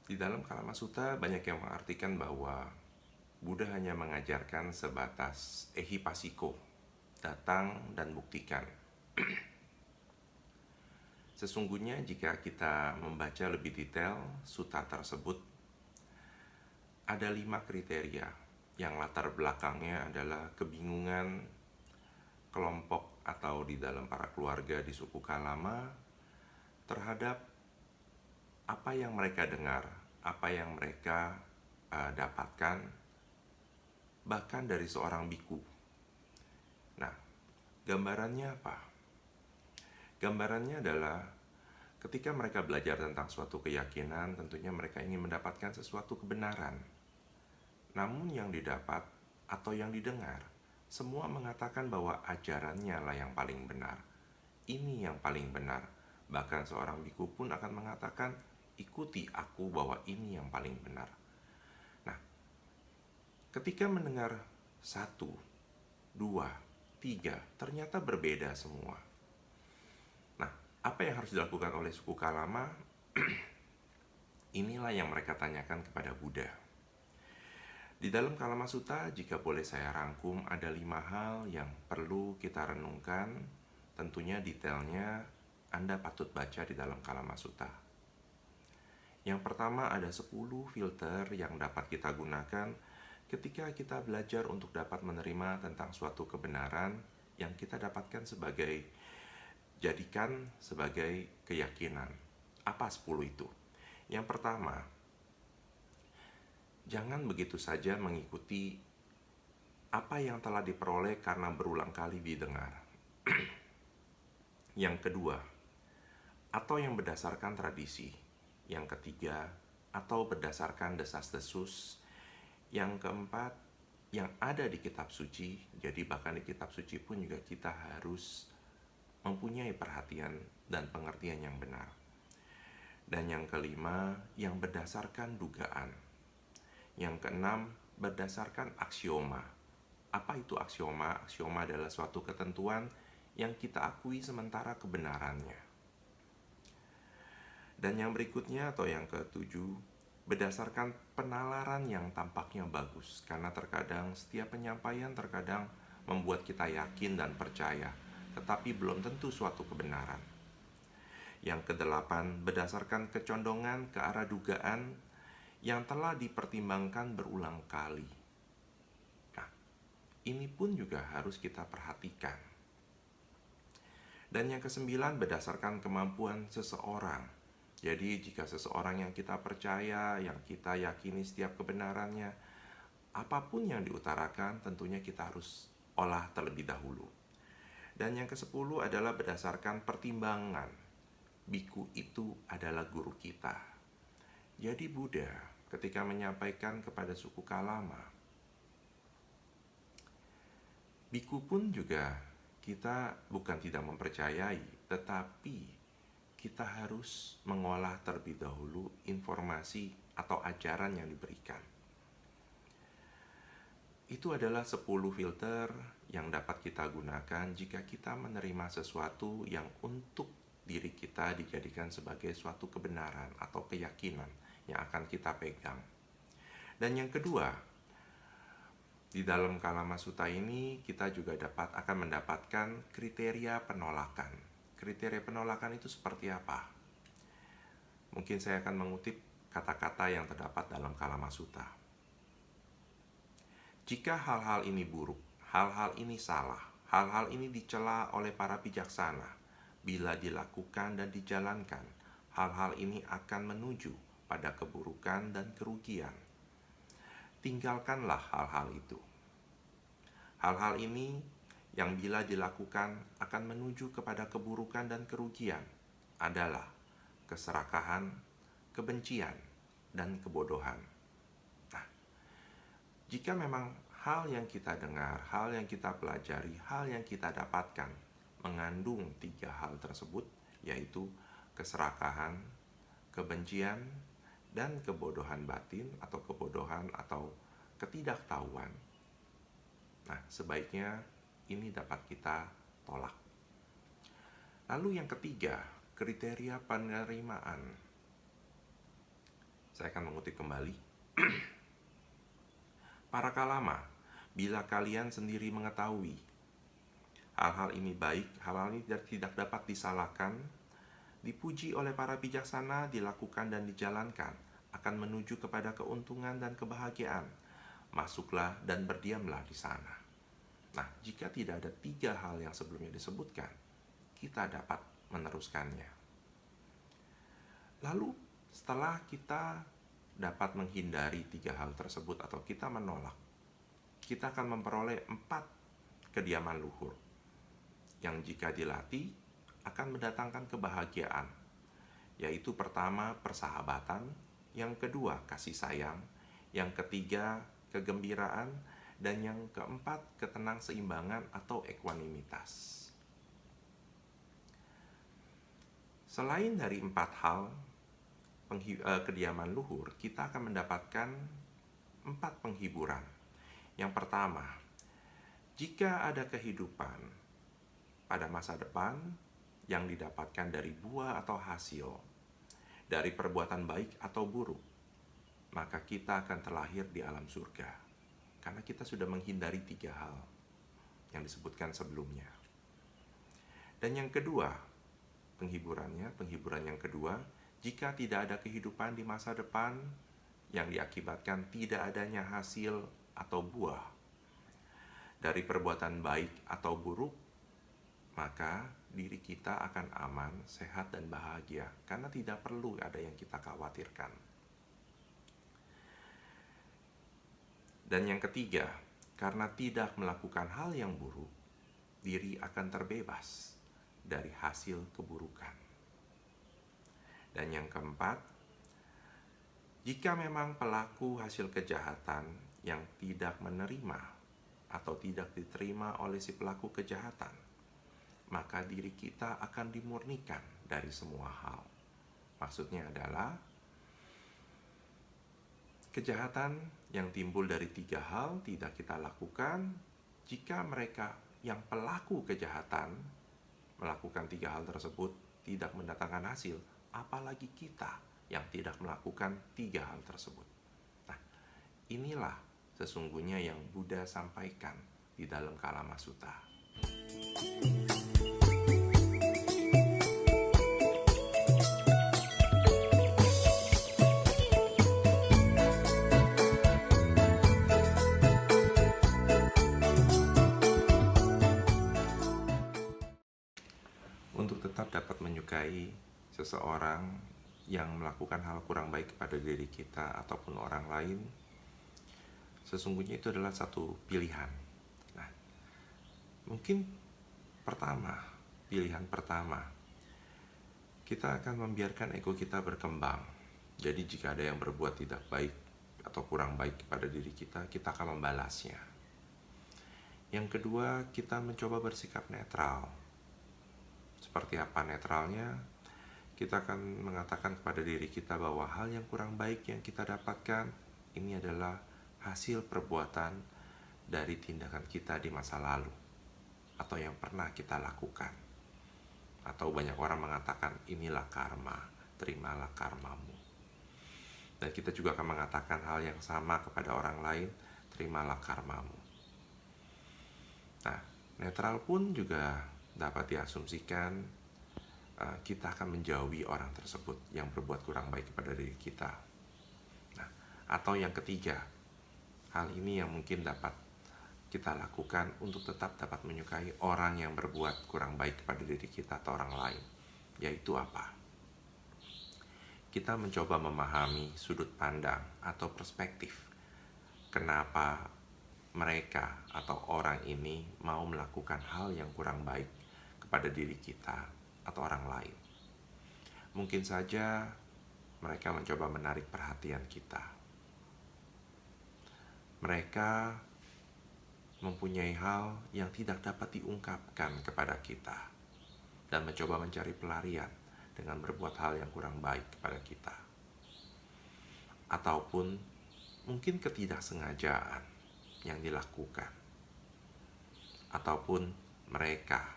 Di dalam Kalamasuta banyak yang mengartikan bahwa Buddha hanya mengajarkan sebatas ehipassiko, datang dan buktikan. Sesungguhnya jika kita membaca lebih detail sutta tersebut, ada 5 kriteria yang latar belakangnya adalah kebingungan kelompok atau di dalam para keluarga di suku Kalama terhadap apa yang mereka dengar, apa yang mereka dapatkan, bahkan dari seorang biku. Nah, gambarannya apa? Gambarannya adalah ketika mereka belajar tentang suatu keyakinan, tentunya mereka ingin mendapatkan sesuatu kebenaran. Namun yang didapat atau yang didengar, semua mengatakan bahwa ajarannya lah yang paling benar. Ini yang paling benar. Bahkan seorang biku pun akan mengatakan, ikuti aku bahwa ini yang paling benar. Nah, ketika mendengar 1, 2, 3, ternyata berbeda semua. Nah, apa yang harus dilakukan oleh suku Kalama? Inilah yang mereka tanyakan kepada Buddha. Di dalam Kalamasuta, jika boleh saya rangkum, ada 5 hal yang perlu kita renungkan. Tentunya detailnya Anda patut baca di dalam Kalamasuta. Yang pertama, ada 10 filter yang dapat kita gunakan ketika kita belajar untuk dapat menerima tentang suatu kebenaran yang kita dapatkan jadikan sebagai keyakinan. Apa 10 itu? Yang pertama, jangan begitu saja mengikuti apa yang telah diperoleh karena berulang kali didengar. Yang kedua, atau yang berdasarkan tradisi. Yang ketiga, atau berdasarkan desas-desus. Yang keempat, yang ada di kitab suci. Jadi bahkan di kitab suci pun juga kita harus mempunyai perhatian dan pengertian yang benar. Dan yang kelima, yang berdasarkan dugaan. Yang keenam, berdasarkan aksioma. Apa itu aksioma? Aksioma adalah suatu ketentuan yang kita akui sementara kebenarannya. Dan yang berikutnya atau yang ketujuh, berdasarkan penalaran yang tampaknya bagus. Karena terkadang setiap penyampaian terkadang membuat kita yakin dan percaya, tetapi belum tentu suatu kebenaran. Yang kedelapan, berdasarkan kecondongan ke arah dugaan yang telah dipertimbangkan berulang kali. Nah, ini pun juga harus kita perhatikan. Dan yang kesembilan, berdasarkan kemampuan seseorang. Jadi jika seseorang yang kita percaya, yang kita yakini setiap kebenarannya, apapun yang diutarakan tentunya kita harus olah terlebih dahulu. Dan yang kesepuluh adalah berdasarkan pertimbangan. Biku itu adalah guru kita. Jadi Buddha ketika menyampaikan kepada suku Kalama, biku pun juga kita bukan tidak mempercayai, tetapi kita harus mengolah terlebih dahulu informasi atau ajaran yang diberikan. Itu adalah 10 filter yang dapat kita gunakan jika kita menerima sesuatu yang untuk diri kita dijadikan sebagai suatu kebenaran atau keyakinan yang akan kita pegang. Dan yang kedua, di dalam Kalamasuta ini kita juga akan mendapatkan kriteria penolakan. Kriteria penolakan itu seperti apa? Mungkin saya akan mengutip kata-kata yang terdapat dalam Kalamasuta. Jika hal-hal ini buruk, hal-hal ini salah, hal-hal ini dicela oleh para bijaksana, bila dilakukan dan dijalankan, hal-hal ini akan menuju pada keburukan dan kerugian. Tinggalkanlah hal-hal itu. Hal-hal ini yang bila dilakukan akan menuju kepada keburukan dan kerugian adalah keserakahan, kebencian, dan kebodohan. Nah, jika memang hal yang kita dengar, hal yang kita pelajari, hal yang kita dapatkan mengandung 3 hal tersebut, yaitu keserakahan, kebencian, dan kebodohan batin atau kebodohan atau ketidaktahuan. Nah, sebaiknya ini dapat kita tolak. Lalu yang ketiga, kriteria penerimaan. Saya akan mengutip kembali. Para kalama, bila kalian sendiri mengetahui hal-hal ini baik, hal-hal ini tidak dapat disalahkan, dipuji oleh para bijaksana, dilakukan dan dijalankan, akan menuju kepada keuntungan dan kebahagiaan. Masuklah dan berdiamlah di sana. Nah, jika tidak ada 3 hal yang sebelumnya disebutkan, kita dapat meneruskannya. Lalu, setelah kita dapat menghindari 3 hal tersebut atau kita menolak, kita akan memperoleh 4 kediaman luhur yang jika dilatih akan mendatangkan kebahagiaan, yaitu pertama persahabatan, yang kedua kasih sayang, yang ketiga kegembiraan, dan yang keempat ketenangseimbangan atau equanimitas. Selain dari 4 hal kediaman luhur, kita akan mendapatkan 4 penghiburan. Yang pertama, jika ada kehidupan pada masa depan yang didapatkan dari buah atau hasil, dari perbuatan baik atau buruk, maka kita akan terlahir di alam surga. Karena kita sudah menghindari 3 hal yang disebutkan sebelumnya. Dan yang kedua, penghiburan yang kedua, jika tidak ada kehidupan di masa depan yang diakibatkan tidak adanya hasil atau buah dari perbuatan baik atau buruk, maka diri kita akan aman, sehat, dan bahagia karena tidak perlu ada yang kita khawatirkan. Dan yang ketiga, karena tidak melakukan hal yang buruk, diri akan terbebas dari hasil keburukan. Dan yang keempat, jika memang pelaku hasil kejahatan yang tidak menerima atau tidak diterima oleh si pelaku kejahatan, maka diri kita akan dimurnikan dari semua hal. Maksudnya adalah kejahatan yang timbul dari 3 hal tidak kita lakukan jika mereka yang pelaku kejahatan melakukan 3 hal tersebut tidak mendatangkan hasil, apalagi kita yang tidak melakukan 3 hal tersebut. Nah, inilah sesungguhnya yang Buddha sampaikan di dalam Kalama Sutta. Untuk tetap dapat menyukai seseorang yang melakukan hal kurang baik kepada diri kita ataupun orang lain, sesungguhnya itu adalah satu pilihan. Nah, mungkin pilihan pertama, kita akan membiarkan ego kita berkembang. Jadi jika ada yang berbuat tidak baik atau kurang baik kepada diri kita, kita akan membalasnya. Yang kedua, kita mencoba bersikap netral. Seperti apa netralnya? Kita akan mengatakan kepada diri kita bahwa hal yang kurang baik yang kita dapatkan ini adalah hasil perbuatan dari tindakan kita di masa lalu atau yang pernah kita lakukan. Atau banyak orang mengatakan inilah karma, terimalah karmamu. Dan kita juga akan mengatakan hal yang sama kepada orang lain, terimalah karmamu. Nah, netral pun juga dapat diasumsikan kita akan menjauhi orang tersebut yang berbuat kurang baik kepada diri kita. Nah, atau yang ketiga, hal ini yang mungkin dapat kita lakukan untuk tetap dapat menyukai orang yang berbuat kurang baik kepada diri kita atau orang lain, yaitu apa? Kita mencoba memahami sudut pandang atau perspektif kenapa mereka atau orang ini mau melakukan hal yang kurang baik kepada diri kita atau orang lain. Mungkin saja mereka mencoba menarik perhatian kita. Mereka mempunyai hal yang tidak dapat diungkapkan kepada kita dan mencoba mencari pelarian dengan berbuat hal yang kurang baik kepada kita. Ataupun mungkin ketidaksengajaan yang dilakukan. Ataupun mereka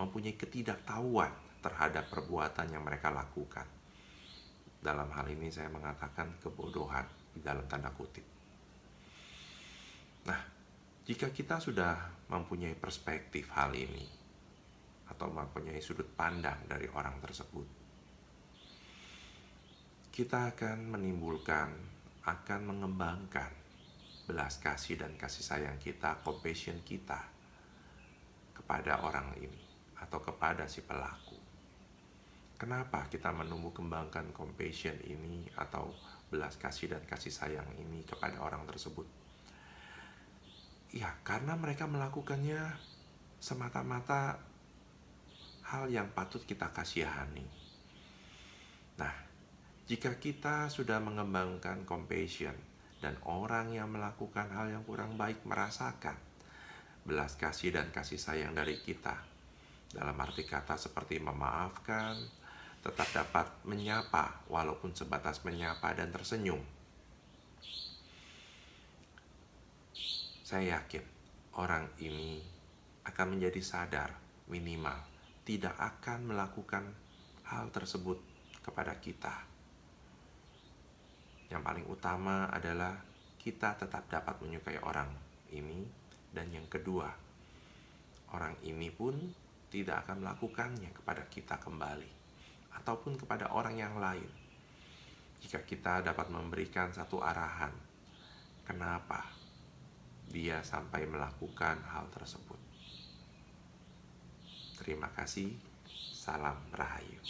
mempunyai ketidaktahuan terhadap perbuatan yang mereka lakukan. Dalam hal ini saya mengatakan kebodohan di dalam tanda kutip. Nah, jika kita sudah mempunyai perspektif hal ini atau mempunyai sudut pandang dari orang tersebut, kita akan mengembangkan belas kasih dan kasih sayang kita, compassion kita kepada orang ini atau kepada si pelaku. Kenapa kita menumbuh kembangkan compassion ini atau belas kasih dan kasih sayang ini kepada orang tersebut? Ya, karena mereka melakukannya semata-mata hal yang patut kita kasihani. Nah, jika kita sudah mengembangkan compassion dan orang yang melakukan hal yang kurang baik merasakan belas kasih dan kasih sayang dari kita, dalam arti kata seperti memaafkan, tetap dapat menyapa walaupun sebatas menyapa dan tersenyum, saya yakin orang ini akan menjadi sadar minimal tidak akan melakukan hal tersebut kepada kita. Yang paling utama adalah kita tetap dapat menyukai orang ini, dan yang kedua, orang ini pun tidak akan melakukannya kepada kita kembali ataupun kepada orang yang lain. Jika kita dapat memberikan satu arahan, kenapa dia sampai melakukan hal tersebut. Terima kasih. Salam Rahayu.